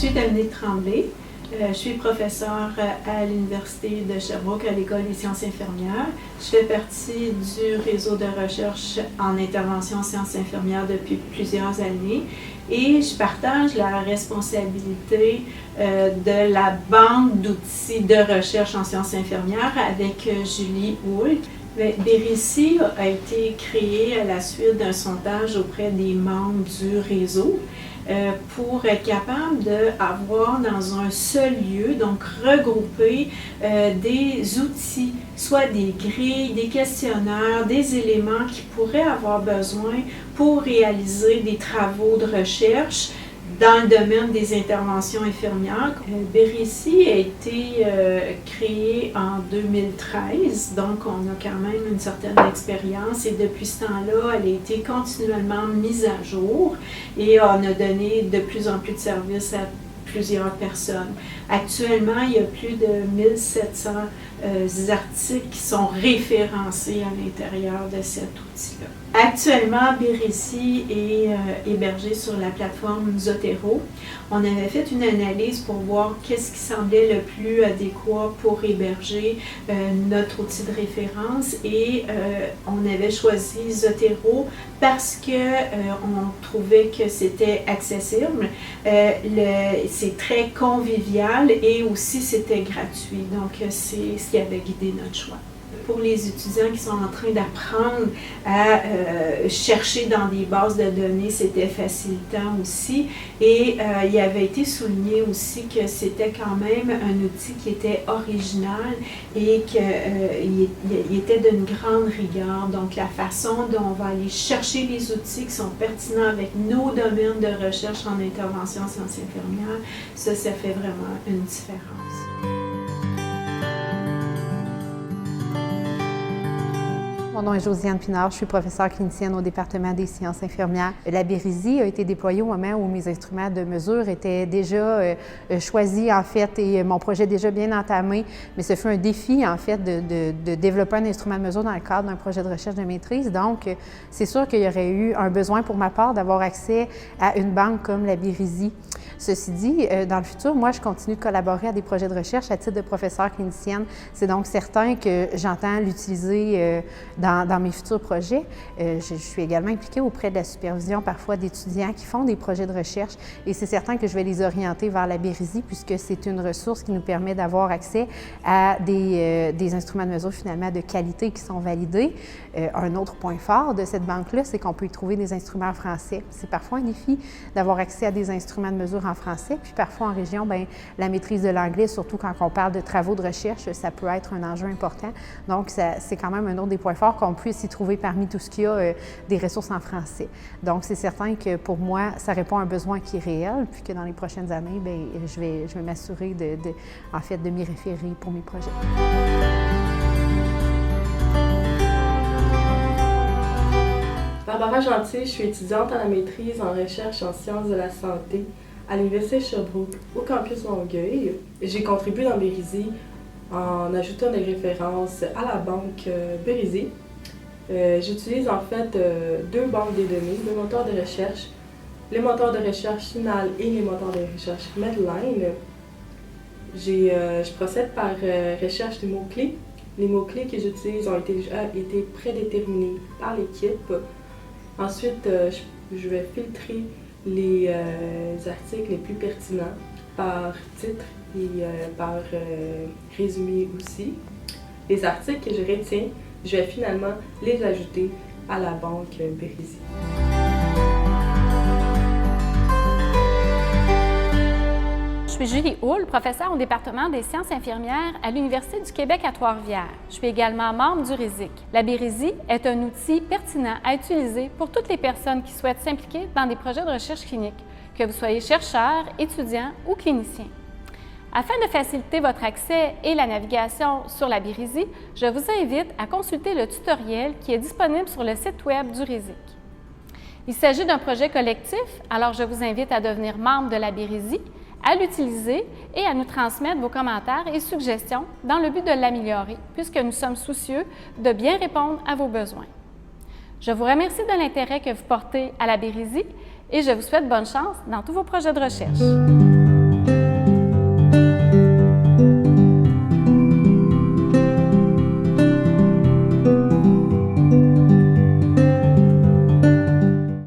suis Dominique Tremblay. Je suis professeure à l'Université de Sherbrooke à l'École des sciences infirmières. Je fais partie du réseau de recherche en intervention en sciences infirmières depuis plusieurs années et je partage la responsabilité de la banque d'outils de recherche en sciences infirmières avec Julie Houle. Bérici a été créé à la suite d'un sondage auprès des membres du réseau pour être capable d'avoir dans un seul lieu, donc regrouper des outils, soit des grilles, des questionnaires, des éléments qui pourraient avoir besoin pour réaliser des travaux de recherche dans le domaine des interventions infirmières. Bérici a été créé en 2013, donc on a quand même une certaine expérience et depuis ce temps-là, elle a été continuellement mise à jour et on a donné de plus en plus de services à plusieurs personnes. Actuellement, il y a plus de 1700 articles qui sont référencés à l'intérieur de cet outil-là. Actuellement, Bérici est hébergé sur la plateforme Zotero. On avait fait une analyse pour voir qu'est-ce qui semblait le plus adéquat pour héberger notre outil de référence et on avait choisi Zotero parce que on trouvait que c'était accessible, c'est très convivial et aussi c'était gratuit. Donc c'est ce qui avait guidé notre choix. Pour les étudiants qui sont en train d'apprendre à chercher dans des bases de données, c'était facilitant aussi. Et il avait été souligné aussi que c'était quand même un outil qui était original et qu'il était d'une grande rigueur. Donc la façon dont on va aller chercher les outils qui sont pertinents avec nos domaines de recherche en intervention en sciences infirmières, ça fait vraiment une différence. Mon nom est Josiane Pinard, je suis professeure clinicienne au département des sciences infirmières. La Bérici a été déployée au moment où mes instruments de mesure étaient déjà choisis en fait et mon projet déjà bien entamé, mais ce fut un défi en fait de développer un instrument de mesure dans le cadre d'un projet de recherche de maîtrise. Donc, c'est sûr qu'il y aurait eu un besoin pour ma part d'avoir accès à une banque comme la Bérici. Ceci dit, dans le futur, moi, je continue de collaborer à des projets de recherche à titre de professeure clinicienne. C'est donc certain que j'entends l'utiliser dans mes futurs projets. Je suis également impliquée auprès de la supervision parfois d'étudiants qui font des projets de recherche et c'est certain que je vais les orienter vers la Bérici puisque c'est une ressource qui nous permet d'avoir accès à des instruments de mesure finalement de qualité qui sont validés. Un autre point fort de cette banque-là, c'est qu'on peut y trouver des instruments en français. C'est parfois un défi d'avoir accès à des instruments de mesure en français, puis parfois en région, bien, la maîtrise de l'anglais, surtout quand on parle de travaux de recherche, ça peut être un enjeu important. Donc, c'est quand même un autre des points forts qu'on puisse y trouver parmi tout ce qu'il y a des ressources en français. Donc, c'est certain que pour moi, ça répond à un besoin qui est réel, puis que dans les prochaines années, bien, je vais m'assurer en fait, de m'y référer pour mes projets. Barbara Gentil, je suis étudiante à la maîtrise en recherche en sciences de la santé à l'Université de Sherbrooke, au campus Longueuil. J'ai contribué dans Bérici en ajoutant des références à la banque Bérici. J'utilise en fait deux banques de données, deux moteurs de recherche, les moteurs de recherche Sinal et les moteurs de recherche Medline. Je procède par recherche des mots-clés. Les mots-clés que j'utilise ont été prédéterminés par l'équipe. Ensuite, je vais filtrer les articles les plus pertinents par titre et par résumé aussi. Les articles que je retiens, je vais finalement les ajouter à la banque Bérici. Je suis Julie Houle, professeure au département des sciences infirmières à l'Université du Québec à Trois-Rivières. Je suis également membre du RISIC. La Bérici est un outil pertinent à utiliser pour toutes les personnes qui souhaitent s'impliquer dans des projets de recherche clinique, que vous soyez chercheur, étudiant ou clinicien. Afin de faciliter votre accès et la navigation sur la Bérici, je vous invite à consulter le tutoriel qui est disponible sur le site web du RISIC. Il s'agit d'un projet collectif, alors je vous invite à devenir membre de la Bérici, à l'utiliser et à nous transmettre vos commentaires et suggestions dans le but de l'améliorer, puisque nous sommes soucieux de bien répondre à vos besoins. Je vous remercie de l'intérêt que vous portez à la Bérici et je vous souhaite bonne chance dans tous vos projets de recherche.